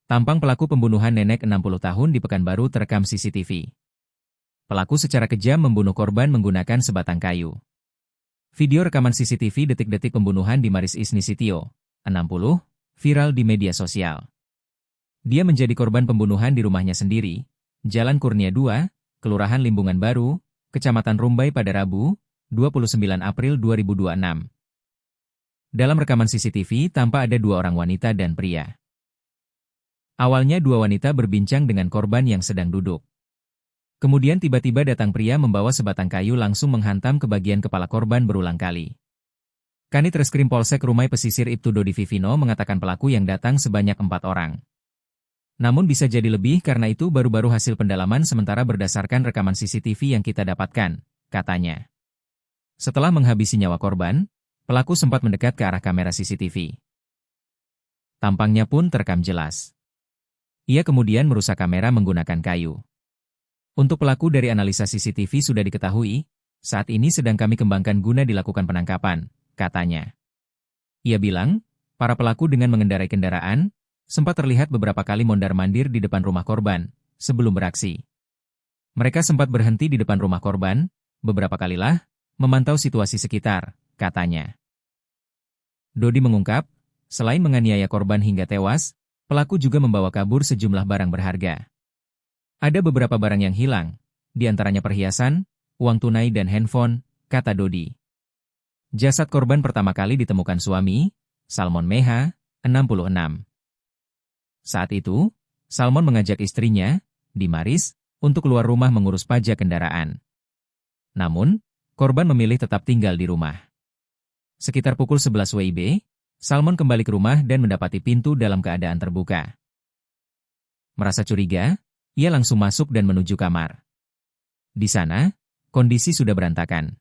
Tampang pelaku pembunuhan nenek 60 tahun di Pekanbaru terekam CCTV. Pelaku secara kejam membunuh korban menggunakan sebatang kayu. Video rekaman CCTV detik-detik pembunuhan di Maris Isnisitio, 60, viral di media sosial. Dia menjadi korban pembunuhan di rumahnya sendiri, Jalan Kurnia 2, Kelurahan Limbungan Baru, Kecamatan Rumbai pada Rabu, 29 April 2026. Dalam rekaman CCTV tampak ada dua orang wanita dan pria. Awalnya dua wanita berbincang dengan korban yang sedang duduk. Kemudian tiba-tiba datang pria membawa sebatang kayu langsung menghantam ke bagian kepala korban berulang kali. Kanit Reskrim Polsek Rumai Pesisir Ibtu Dodi Vivino mengatakan pelaku yang datang sebanyak 4 orang. Namun bisa jadi lebih karena itu baru-baru hasil pendalaman sementara berdasarkan rekaman CCTV yang kita dapatkan, katanya. Setelah menghabisi nyawa korban, pelaku sempat mendekat ke arah kamera CCTV. Tampangnya pun terekam jelas. Ia kemudian merusak kamera menggunakan kayu. Untuk pelaku dari analisa CCTV sudah diketahui, saat ini sedang kami kembangkan guna dilakukan penangkapan, katanya. Ia bilang, para pelaku dengan mengendarai kendaraan, sempat terlihat beberapa kali mondar-mandir di depan rumah korban, sebelum beraksi. Mereka sempat berhenti di depan rumah korban, beberapa kalilah, memantau situasi sekitar, katanya. Dodi mengungkap, selain menganiaya korban hingga tewas, pelaku juga membawa kabur sejumlah barang berharga. Ada beberapa barang yang hilang, di antaranya perhiasan, uang tunai dan handphone, kata Dodi. Jasad korban pertama kali ditemukan suami, Salmon Meha, 66. Saat itu, Salmon mengajak istrinya, Dimaris, untuk keluar rumah mengurus pajak kendaraan. Namun, korban memilih tetap tinggal di rumah. Sekitar pukul 11 WIB, Salmon kembali ke rumah dan mendapati pintu dalam keadaan terbuka. Merasa curiga, ia langsung masuk dan menuju kamar. Di sana, kondisi sudah berantakan.